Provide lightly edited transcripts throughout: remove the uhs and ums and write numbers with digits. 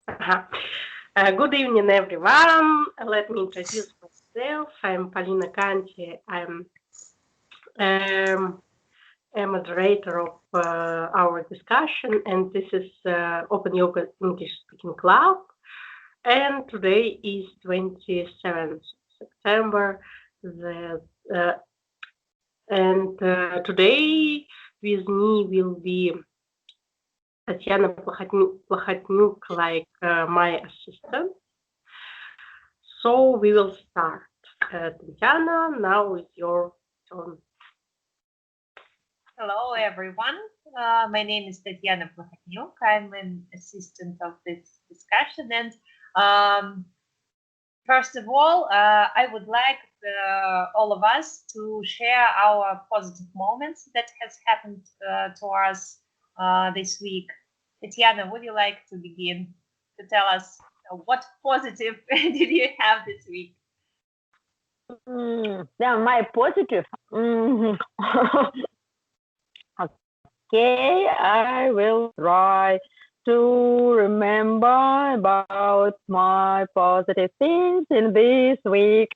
Uh-huh. Good evening, everyone. Let me introduce myself. I'm Polina Kanti. I'm a moderator of our discussion, and this is Open Yoga English Speaking Club. And today is 27th September. The, uh, and today with me will be Tatiana Plahotniuk, like my assistant. So we will start. Tatiana, now is your turn. Hello, everyone. My name is Tatiana Plahotniuk. I'm an assistant of this discussion. And first of all, I would like all of us to share our positive moments that has happened to us this week. Tatiana, would you like to begin to tell us what positive did you have this week? Yeah, my positive. Okay, I will try to remember about my positive things in this week.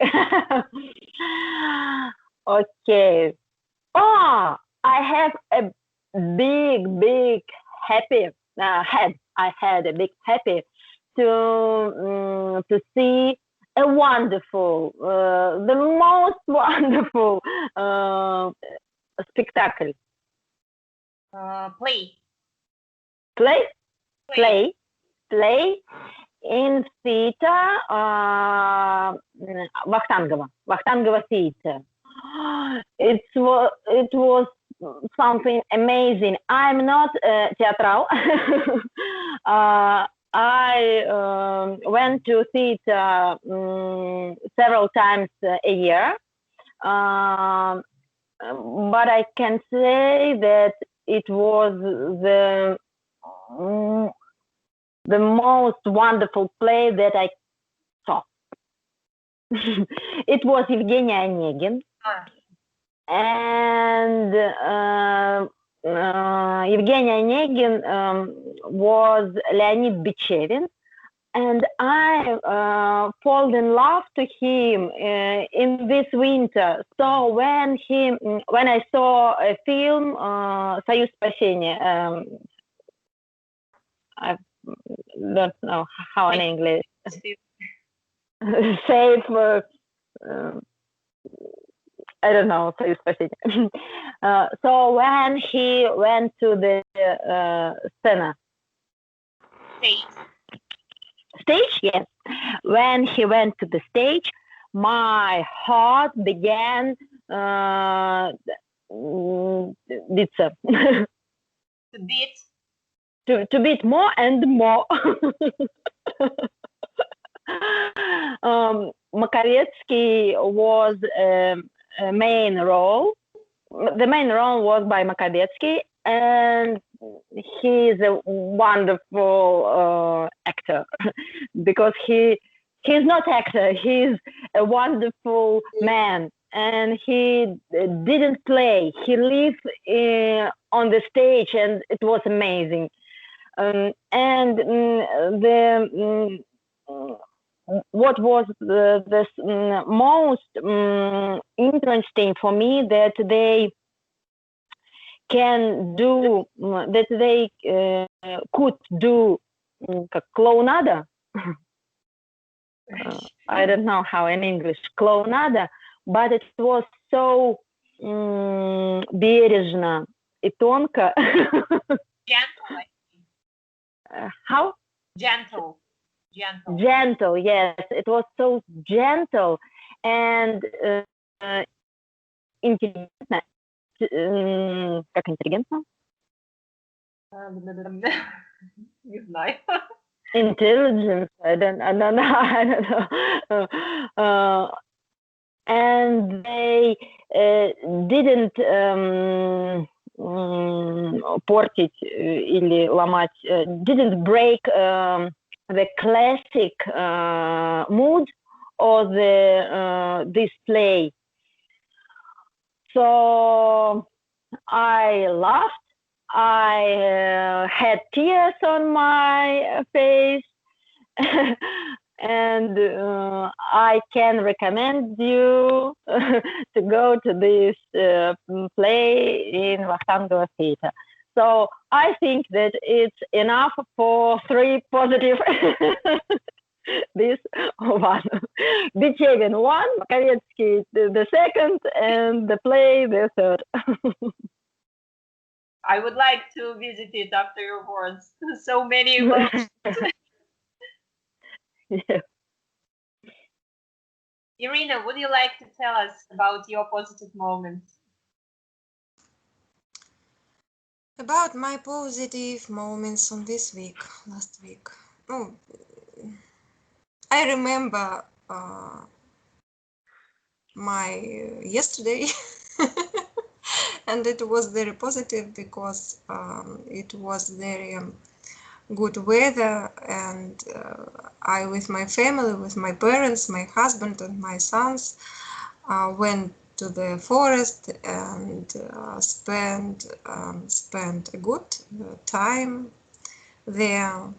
Okay. Oh, I have a big happy had. I had a big happy to see a wonderful, the most wonderful spectacle. Play. Play, play in theater, Вахтангова theater. It was something amazing. I'm not theatral. I went to theater several times a year, but I can say that it was the most wonderful play that I saw. It was Evgeny Onegin, and Evgeny Onegin was Leonid Bechevin, and I fall in love to him in this winter. So when I saw a film "Союз спасения," I don't know how in English. Save. I don't know. Союз спасения. So when he went to the scena. Stage, yes. When he went to the stage, my heart began to beat more and more. Makovetsky was a main role. The main role was by Makovetsky, and he is a wonderful actor because he's not actor. He's a wonderful man, and he didn't play. He lived on the stage, and it was amazing. And what was the most interesting for me that they can do, that they could do как клоунада. I don't know how in English, клоунада, but it was so бережно и тонко. Gentle. How? Gentle. Gentle, yes. It was so gentle and интеллигентно. Как интеллигентно? Не знаю. Intelligence. I don't know. And they didn't портить или ломать, didn't break the classic mood of the display. So I laughed. I had tears on my face, And I can recommend you to go to this play in Vachtangovo Theater. So I think that it's enough for 3 positive. This one, Бичевин one, Makovetsky the second, and the play the third. I would like to visit it after your words. So many emotions. Yeah. Irina, would you like to tell us about your positive moments? About my positive moments on this week, last week. Oh, I remember my yesterday, and it was very positive because it was very good weather, and I, with my family, with my parents, my husband, and my sons, went to the forest and spent a good time there.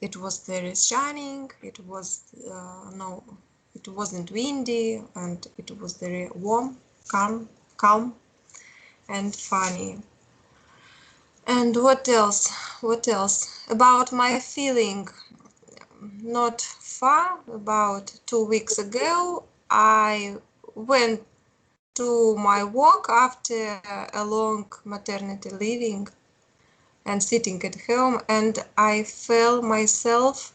It was very shining. It was it wasn't windy, and it was very warm, calm, and funny. And what else? What else? About my feeling, not far, about 2 weeks ago, I went to my walk after a long maternity leaving and sitting at home, and I felt myself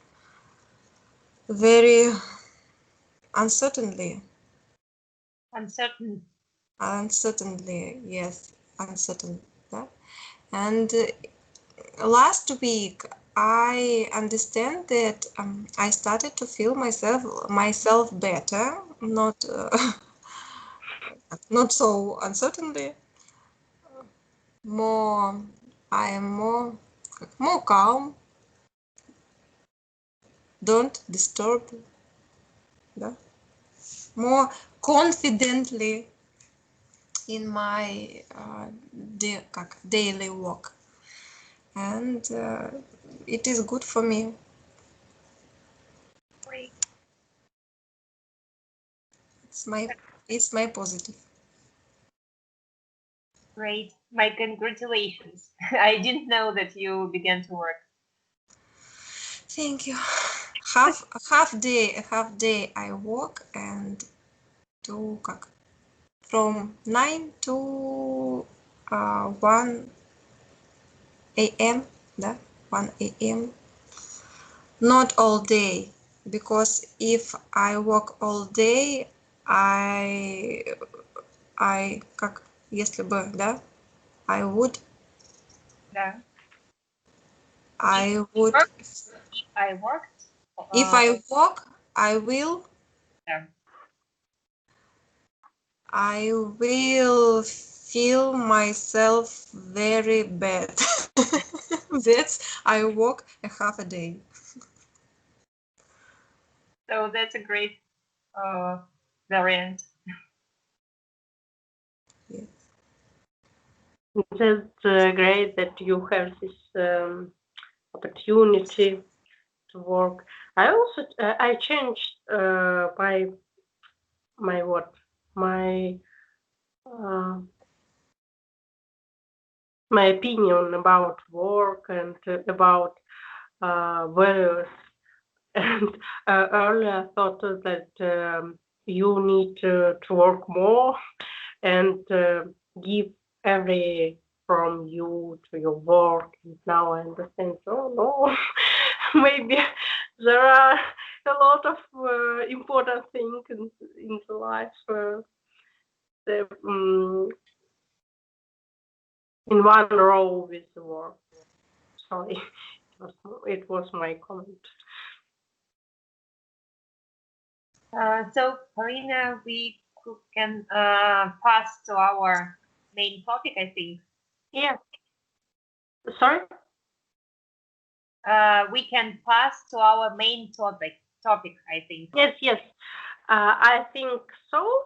very uncertainly. Uncertainly, yes, uncertain. Yeah. And last week, I understand that I started to feel myself better, not not so uncertainly. More, I am more calm. Don't disturb. Yeah. More confidently in my daily work, and it is good for me. Great. It's my positive. Great. My congratulations. I didn't know that you began to work. Thank you. half day I work, and from 9 to 1 a.m. Да? 1 a.m. Not all day, because if I work all day, I если бы, да, I would Yeah. I would If I worked. if I work, I will Yeah. I will feel myself very bad. That's I work a half a day. So that's a great variant. Yeah. That's great that you have this opportunity to work. I also I changed my what my uh, my opinion about work and about values. And earlier I thought that you need to work more and give every from you to your work. And now I understand. Oh no, maybe there are a lot of important things in the life. The, in one row with the work. Sorry, it was my comment. So, Karina, we can pass to our main topic, I think. Yeah. Sorry? We can pass to our main topic, I think. Yes. I think so.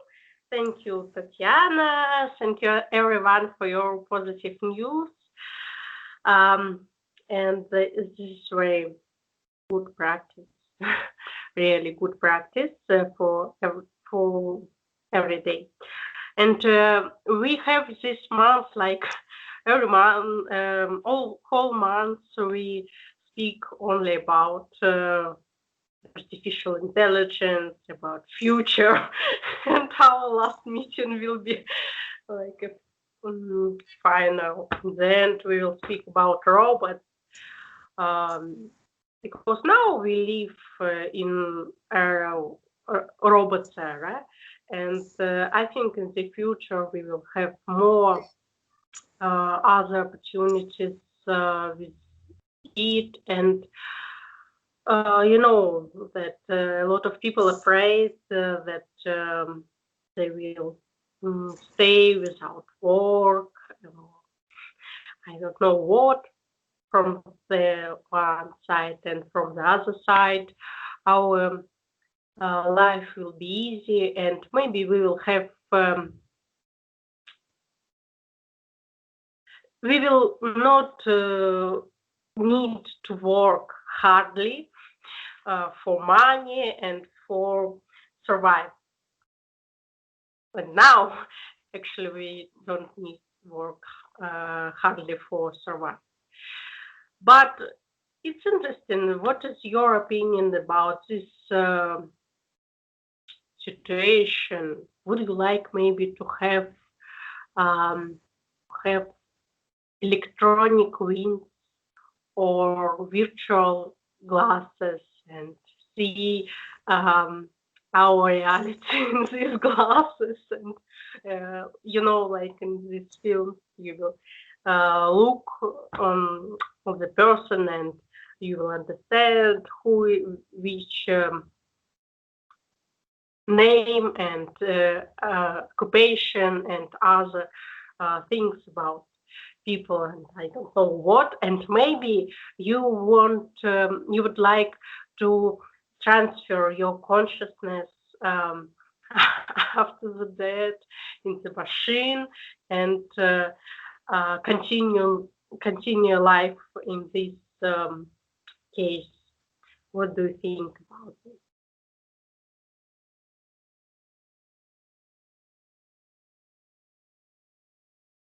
Thank you, Tatiana. Thank you, everyone, for your positive news. And this way, good practice, really good practice for every day. And we have this month, like every month, all whole months, we speak only about artificial intelligence, about future, and our last meeting will be like a final. Then we will speak about robots, because now we live in robots era, and I think in the future we will have more other opportunities with it, and you know that a lot of people afraid that they will stay without work. I don't know what, from the one side, and from the other side our life will be easy, and maybe we will have we will not need to work hardly for money and for survive. But now, actually, we don't need work hardly for survive. But it's interesting. What is your opinion about this situation? Would you like maybe to um, have electronic wings or virtual glasses and see our reality in these glasses? And you know, like in this film, you will look on the person, and you will understand which name and occupation and other things about people, and I don't know what. And maybe you would like to transfer your consciousness after the death in the machine, and continue life in this case. What do you think about this?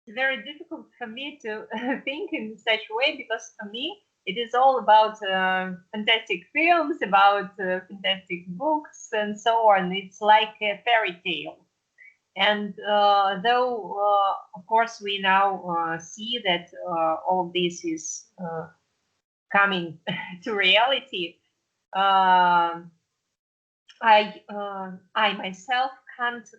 Very difficult for me to think in such a way, because for me it is all about fantastic films, about fantastic books, and so on. It's like a fairy tale. And though, of course, we now see that all of this is coming to reality, I myself can't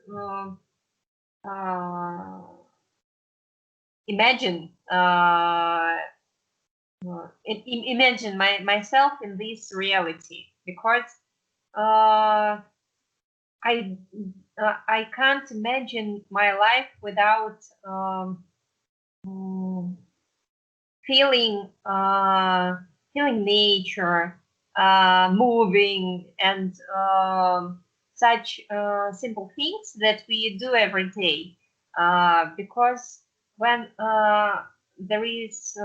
imagine imagine myself in this reality, because I can't imagine my life without feeling feeling nature, moving, and such simple things that we do every day. Because when there is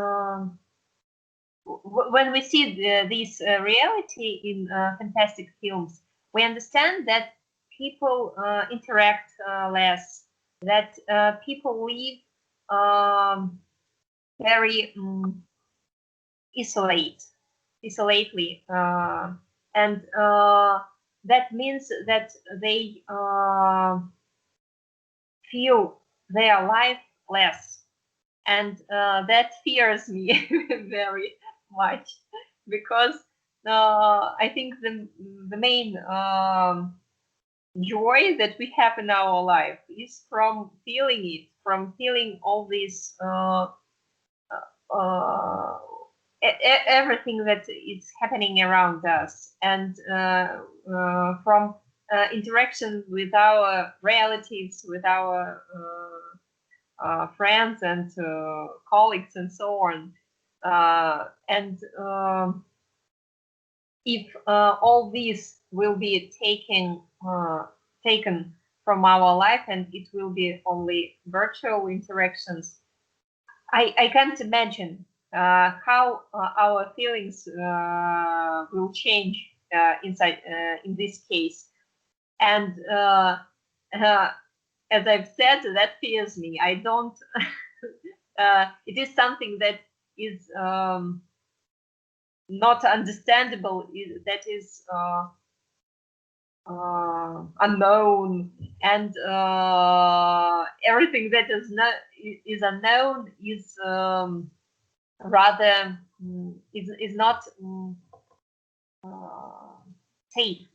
when we see this reality in fantastic films, we understand that people interact less, that people live very isolately, and that means that they feel their life less, and that fears me very much, because I think the main joy that we have in our life is from feeling it, from feeling all this everything that is happening around us, and from interaction with our relatives, with our friends and colleagues, and so on. And if all this will be taken from our life, and it will be only virtual interactions, I can't imagine how our feelings will change inside in this case. And as I've said, that fears me. I don't. It is something that is not understandable. That is unknown, and everything that is unknown is rather is not safe.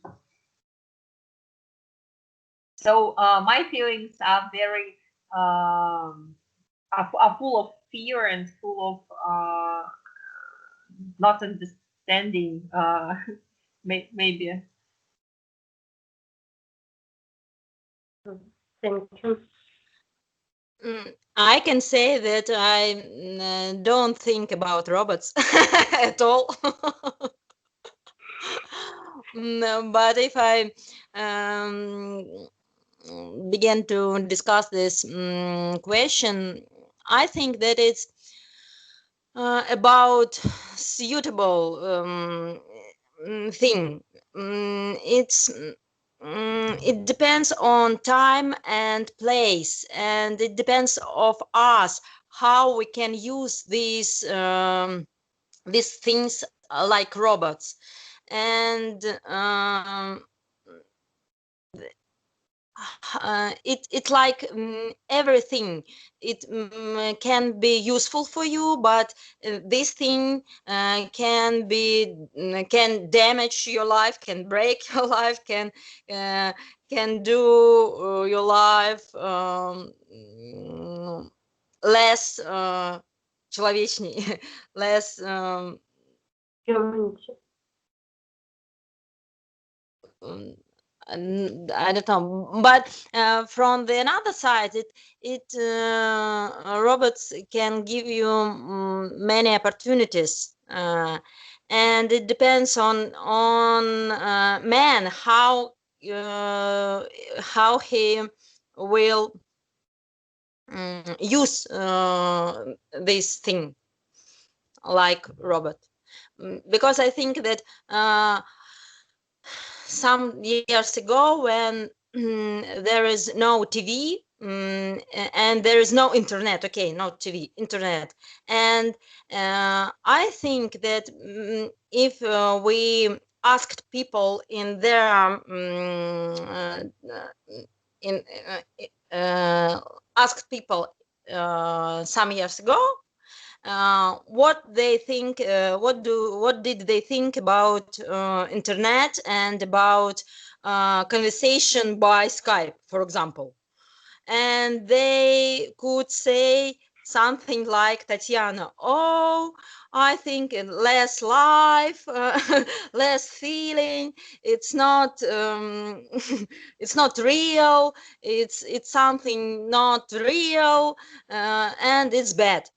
So my feelings are very are full of fear and full of not understanding. Maybe. Thank you. I can say that I don't think about robots at all. But if I begin to discuss this question, I think that it's about suitable thing. It depends on time and place, and it depends of us how we can use these things like robots. And it like everything. It can be useful for you, but this thing can damage your life, can break your life, can do your life less человечней, less Humanity. I don't know, but from the another side, robots can give you many opportunities, and it depends on man how he will use this thing like robot, because I think that some years ago, when there is no TV and there is no internet, okay, no TV, internet, and I think that if we asked people in their asked people some years ago what they think, what did they think about internet and about conversation by Skype, for example, and they could say something like, Tatiana, oh, I think less life, less feeling. It's not it's not real. It's something not real, and it's bad.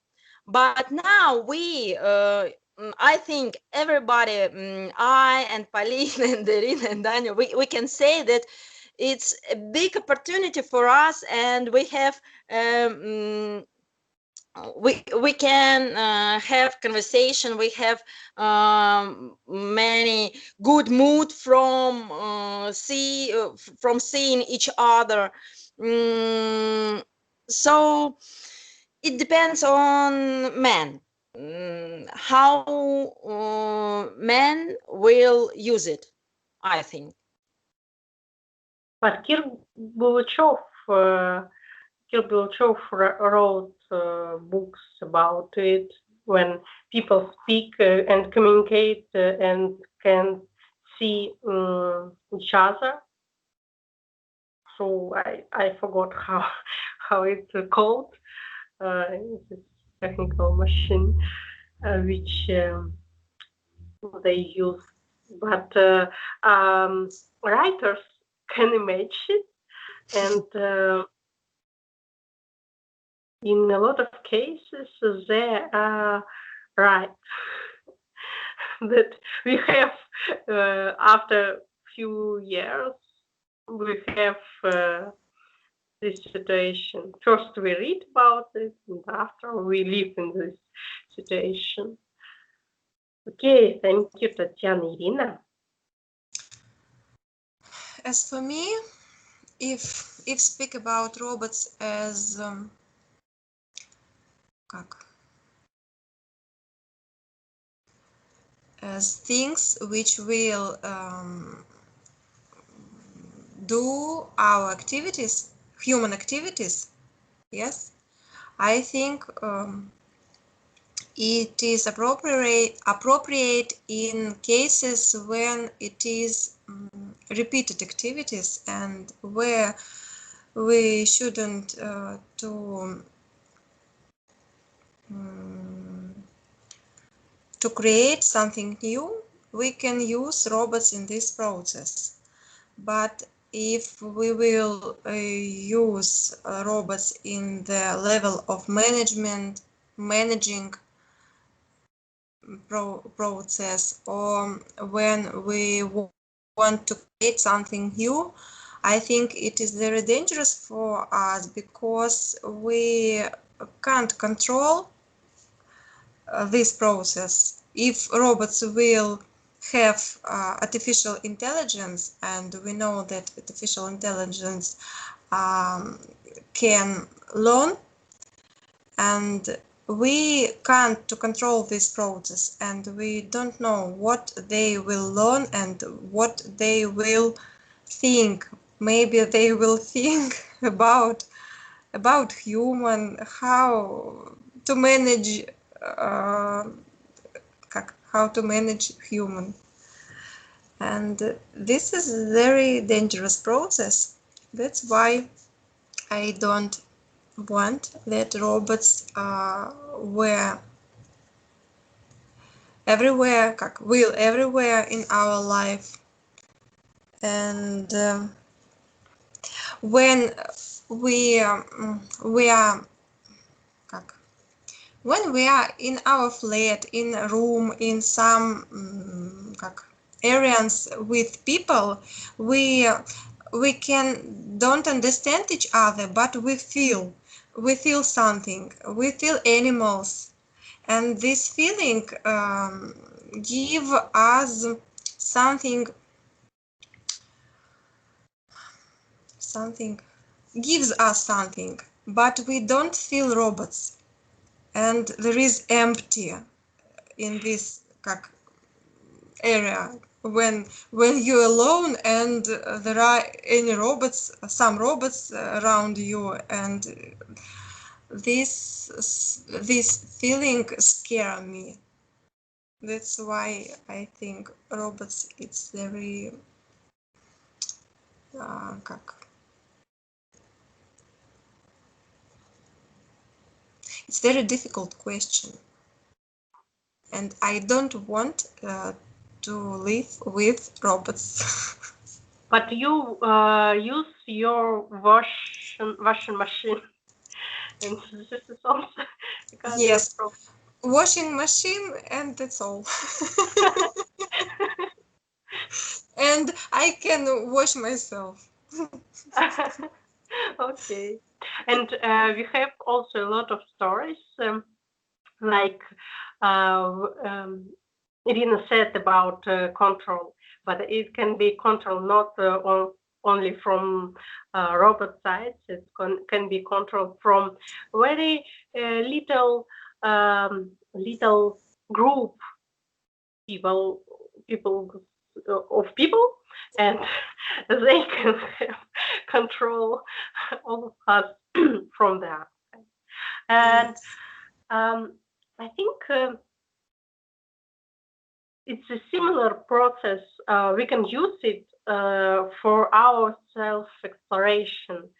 But now I think everybody, I and Pauline and Irina and Daniel, we can say that it's a big opportunity for us, and we have we can have conversation. We have many good mood from from seeing each other. So it depends on man, how man will use it, I think. But Kir Bulachov wrote books about it, when people speak and communicate and can see each other. So I forgot how it's called. It's a technical machine which they use, but writers can imagine, and in a lot of cases they are right that we have after few years we have this situation. First we read about it, and after we live in this situation. Okay, thank you, Tatiana. Irina? As for me, if speak about robots as as things which will do our activities, human activities, yes, I think it is appropriate in cases when it is repeated activities and where we shouldn't to create something new, we can use robots in this process. But if we will use robots in the level of managing process, or when we want to create something new, I think it is very dangerous for us because we can't control this process. If robots will have artificial intelligence, and we know that artificial intelligence can learn, and we can't to control this process, and we don't know what they will learn and what they will think. Maybe they will think about human, how to manage how to manage human, and this is a very dangerous process. That's why I don't want that robots were everywhere, will everywhere in our life. And when we are when we are in our flat, in a room, in some areas with people, we can don't understand each other, but we feel something, we feel animals, and this feeling give us something gives us something, but we don't feel robots, and there is empty in this area when you're alone and there are some robots around you, and this feeling scare me. That's why I think robots, it's very it's very difficult question, and I don't want to live with robots. But you use your washing machine, and this is also because Yes, washing machine, and that's all. And I can wash myself. Okay, and we have also a lot of stories, like Irina said about control, but it can be control not only from robot sides. It can be control from very little group people of people, and they can have control all of us from that. And I think it's a similar process. We can use it for our self-exploration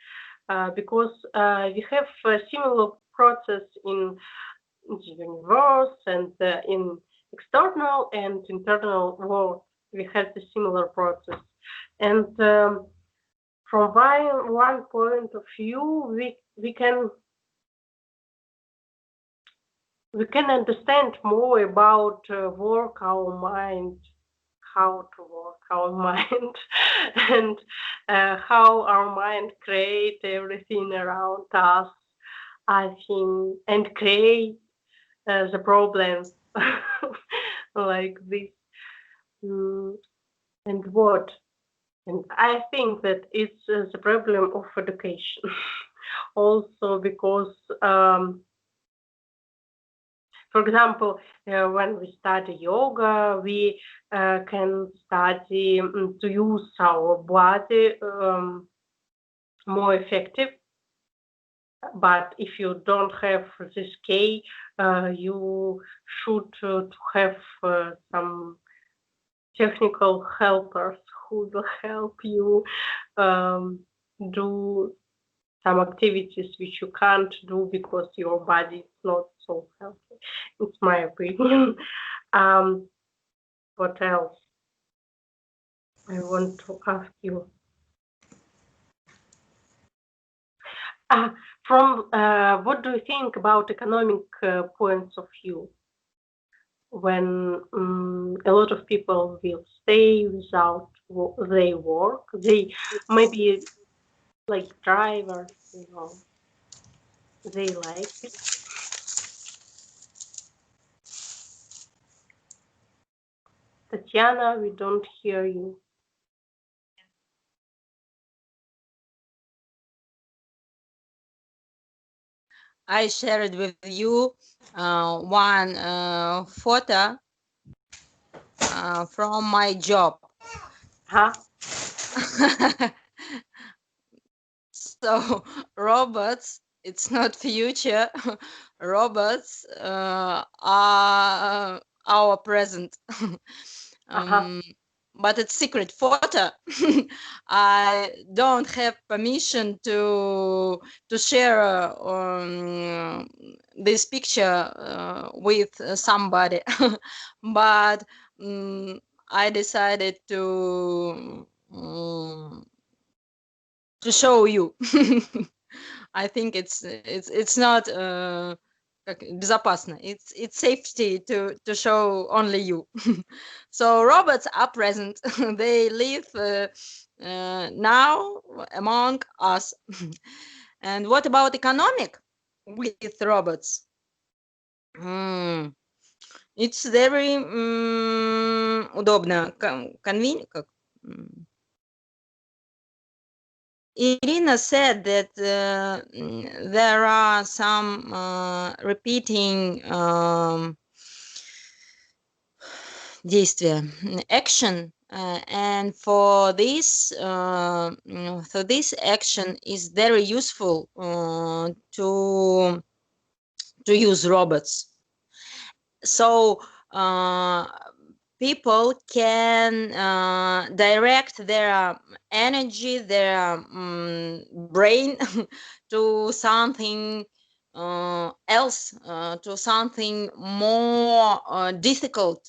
because we have a similar process in the universe and in external and internal world. We have the similar process, and from one point of view, we can understand more about work our mind, how to work our mind, and how our mind create everything around us, I think, and create the problem like this. Mm, and what? And I think that it's the problem of education. Also because, for example, when we study yoga, we can study to use our body more effective. But if you don't have this K, you should to have some technical helpers who will help you do some activities which you can't do because your body is not so healthy. It's my opinion. What else I want to ask you? From what do you think about economic points of view when a lot of people will stay without they work? They maybe like drivers, they like it. Tatiana, we don't hear you. I shared with you one photo from my job. Huh? So robots, it's not future. Robots are our present. But it's secret photo. I don't have permission to share this picture with somebody. But I decided to show you. I think it's not как безопасно. It's safety to show only you. So robots are present. They live now among us. And what about economic with robots? It's very удобно. Convenient. Irina said that there are some repeating действия, action, and for this action is very useful to use robots. So people can direct their energy, their brain to something else, to something more difficult,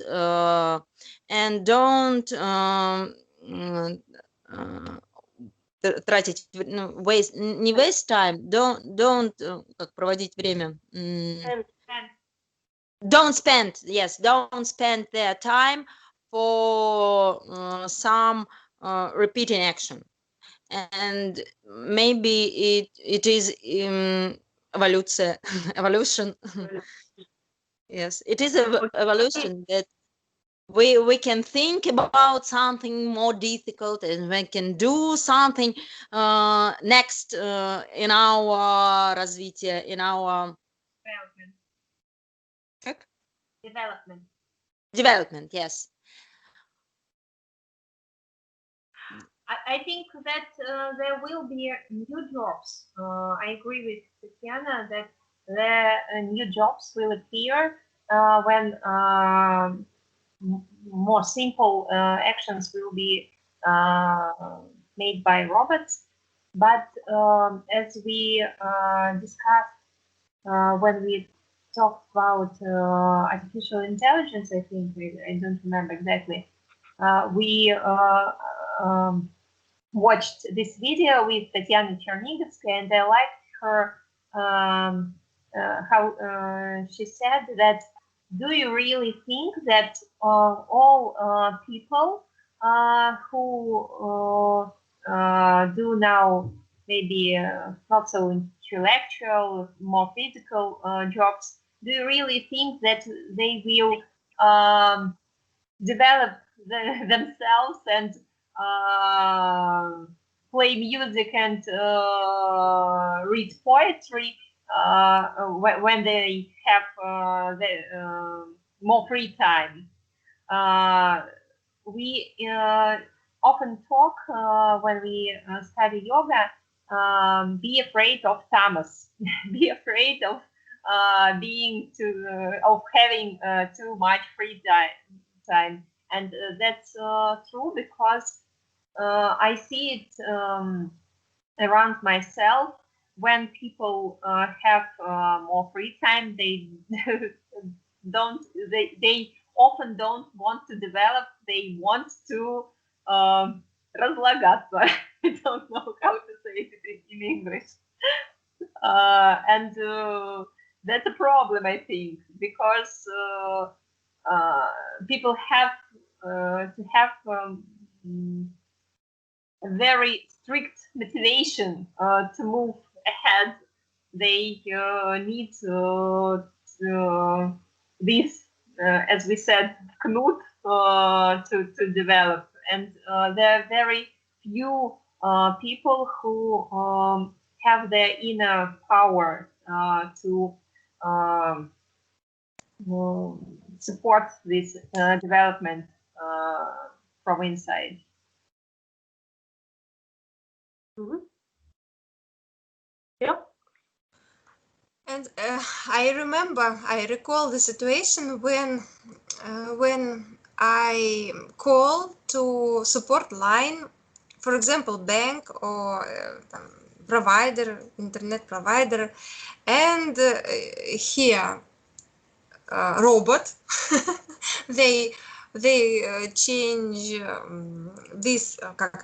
and don't тратить, waste, не waste time, don't как проводить время. Don't spend their time for some repeating action, and maybe it is evolution. Yes, it is evolution that we can think about something more difficult, and we can do something next in our развитие, in our development. Yes. I think that there will be new jobs. I agree with Tatiana that the new jobs will appear when more simple actions will be made by robots. But as we discussed when we talked about artificial intelligence, I think, I don't remember exactly, we watched this video with Tatiana Chernigevskaya, and I liked her how she said that, do you really think that all people who do now maybe not so intellectual, more physical jobs, do you really think that they will develop themselves and play music and read poetry when they have more free time? We often talk when we study yoga, be afraid of tamas, be afraid of of having too much free time. And that's true, because I see it around myself. When people have more free time, they they often don't want to develop. They want to разлагаться. I don't know how to say it in English. And that's a problem, I think, because people have to have a very strict motivation to move ahead. They need this, as we said, knut to develop. And there are very few people who have their inner power to support this development from inside. Mm-hmm. Yeah. And I recall the situation when I call to support line, for example, bank or provider, internet provider, and here robot, they change this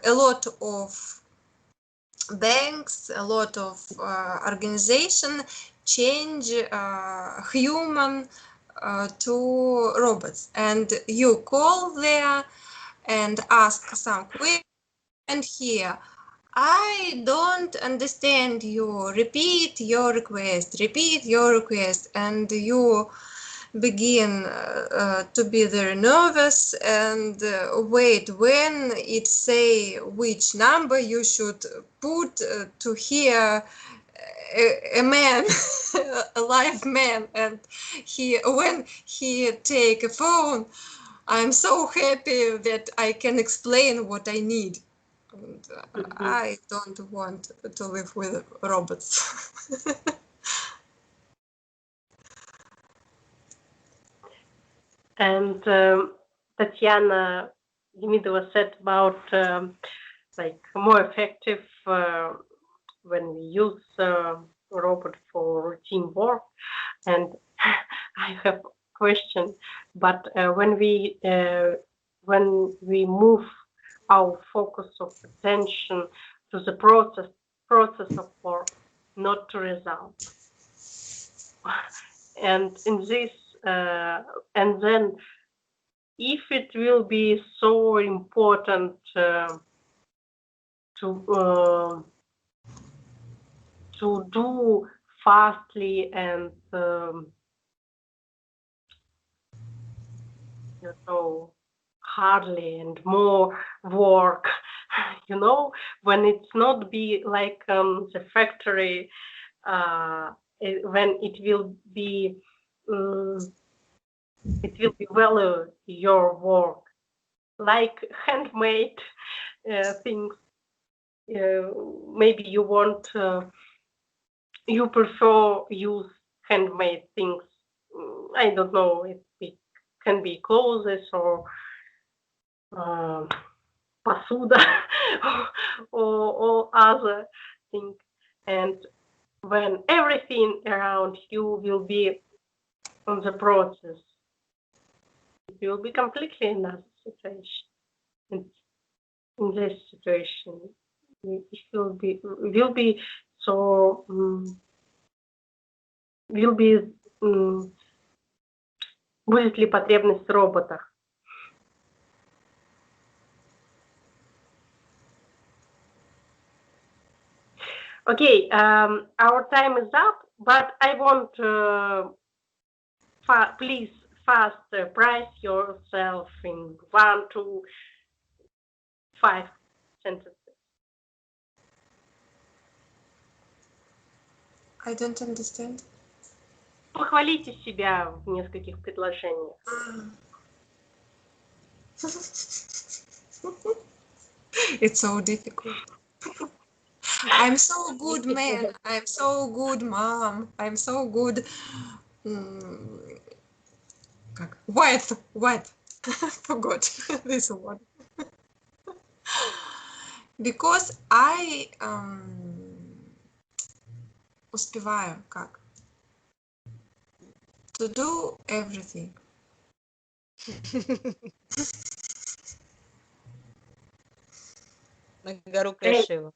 a lot of banks, a lot of organization change human to robots, and you call there and ask some questions, and here I don't understand you, repeat your request, and you begin to be very nervous and wait when it say which number you should put to hear a man, a live man, and when he take a phone, I'm so happy that I can explain what I need. And I don't want to live with robots. And Tatiana Demidova said about like more effective when we use robot for routine work. And I have a question, but when we move our focus of attention to the process of work, not to result, and in this and then if it will be so important to do fastly and hardly and more work, when it's not be like the factory, when it will be value your work, like handmade things. Maybe you prefer use handmade things. I don't know if it can be clothes or посуда or other thing. And when everything around you will be on the process, it will be completely another situation. And in this situation, it will be so будет ли потребность в роботах? Okay, our time is up, but I want please fast price yourself in 1 to 5 sentences. I don't understand. Похвалите себя в нескольких предложениях. It's so difficult. I'm so good man. I'm so good mom. I'm so good. Как? What? Forgot this word. Because I успеваю как? To do everything. На гору красиво.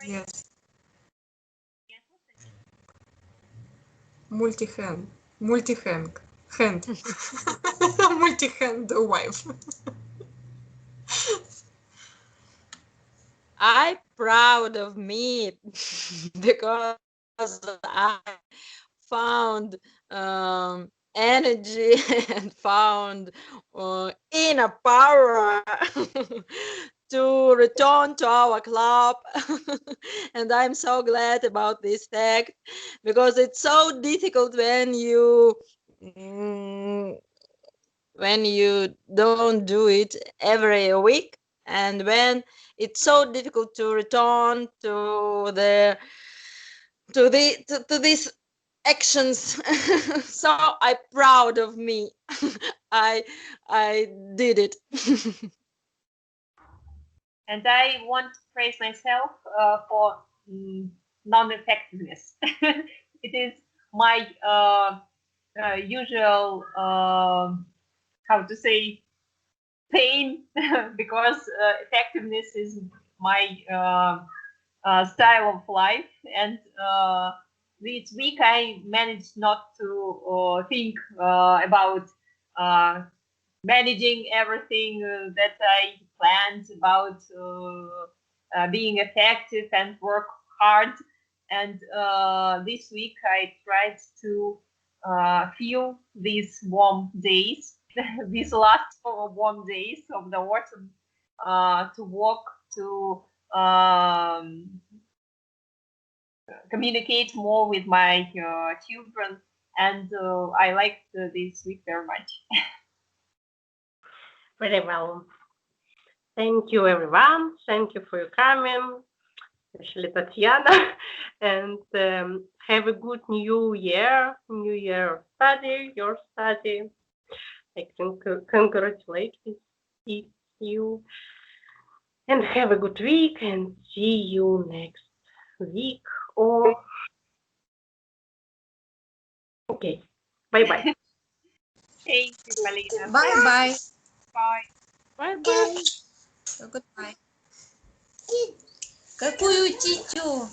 Yes. Multi-hand. Multi-hand. Hand. Multi-hand wife. I'm proud of me because I found energy and found inner power to return to our club. And I'm so glad about this fact because it's so difficult when you don't do it every week, and when it's so difficult to return to these actions. So I'm proud of me. I did it. And I want to praise myself for non-effectiveness. It is my usual, how to say, pain, because effectiveness is my style of life. And this week I managed not to think about managing everything that I planned, about being effective and work hard. And this week I tried to feel these warm days, these last warm days of the autumn, to walk, to communicate more with my children. And I liked this week very much. Very well. Thank you, everyone. Thank you for your coming, especially Tatiana. And have a good new year study, your study. I can congratulate with you. And have a good week and see you next week. Or okay, bye-bye. Thank you, Polina. Bye-bye. Bye. Bye-bye. Goodbye. Какую тетю?